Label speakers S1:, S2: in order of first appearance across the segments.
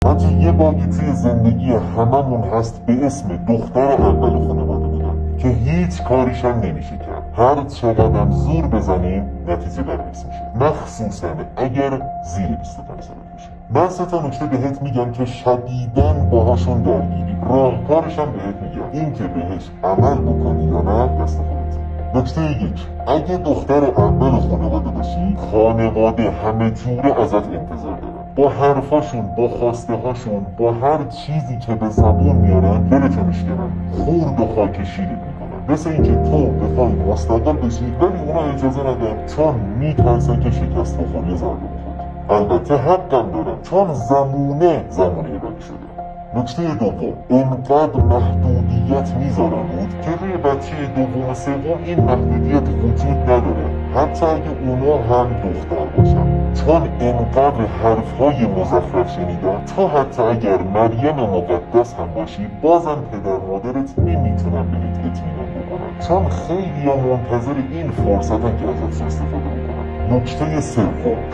S1: حتی یه باگی توی زندگی هممون هست به اسم دختر اول خانواده بودن که هیچ کاریش هم نمیشه کرد. هر چقدر زور بزنیم نتیجه برعکس میشه، مخصوصا اگر زیر 25 سالت بشه. من 3 تا نکته بهت میگم که شدیداً باهاشون درگیری. راهکارش هم بهت میگم، این که بهش عمل بکنی یا نه دست خودت. نکته 1، اگه دختر اول خانواده باشی، خانواده همه جوره ازت انتظار دارن. با حرفاشون، با خواسته هاشون، با هر چیزی که به زبون میارن دلتو میشکنن، خورد و خاک شیرت میکنن. مثل اینکه تو بخوای مستقل بشی ولی اونا اجازه ندن، چون میترسن که شکست بخوری ضربه بخوری. البته حقم دارن، چون زمونه بد شده. نکته 2، انقدر محدودیت میذارن بود که روی بچه دوم سوم این محدودیت وجود نداره، حتی اگه اونا هم دختر باشن، چون انقدر حرفهای مزخرف شنیدن تا حتی اگر مریم مقدس هم باشی بازم پدر مادرت نمیتونن بهت اطمینان بکنن، چون خیلی منتظر این فرصتن که ازت استفاده بکنن. نکته 3،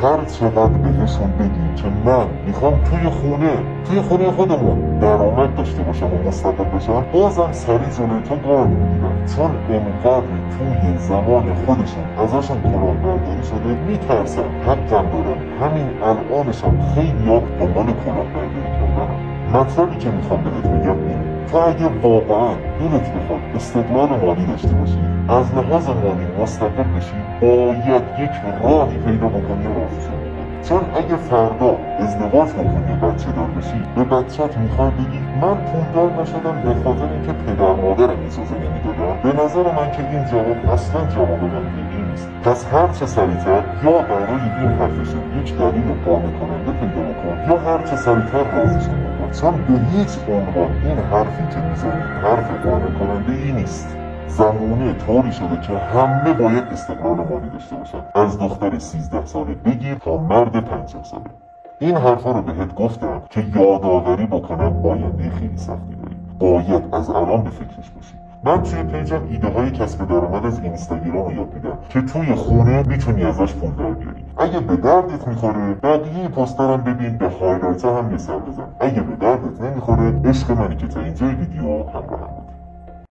S1: هر چقدر بهشون بگی که من میخوام توی خونه خودمون درآمد داشته باشم و مستقل بشم، بازم سری جلوی تو قار میگیرن، چون انقدر توی زمان خودشون ازشون کلاهبرداری شده میترسن. حقم دارن، همین الانشم خیلیا دنبال کلاهبرداری کردن. مطلبی که میخوام بهت میگم اینه، تو اگه واقعا دلت بخواد استقلال مالی داشته باشی، از لحاظ مالی مستقل بشی، باید یک راهی پیدا بکنی و راضیشون بکنی. چون اگه فردا ازدواج بکنی و بچه دار بشی، به بچه‌ت میخوای بگی من پولدار نشدم به خاطر اینکه پدر مادرم اجازه نمیدادن، به نظر من که این جواب اصلا جواب منطقی نیست. پس هر چه سریعتر یا برای این حرفشون یک دلیل قانع کننده پیدا بکن، یا هر چه سریعتر راضیشون بکن، چون به هیچ عنوان این حرفی که میزنی حرف قانع کننده ای نیست. زمونه طوری شده که همه باید استقلال مالی داشته باشن، از دختر 13 ساله بگیر تا مرد 50 ساله. این حرفا رو بهت گفتم که یادآوری بکنم آینده خیلی سختی داری، باید از الان به فکرش باشی. من توی پیجم ایده های کسب درآمد از اینستاگرام رو یاد میدم که توی خونه میتونی ازش پول در بیاری. اگه به دردت میخوره بقیه پستارم ببین، به هایلایت هم یه سر بزن. اگه به دردت نمیخوره عشق منی که تا اینجای ویدیو همراهم.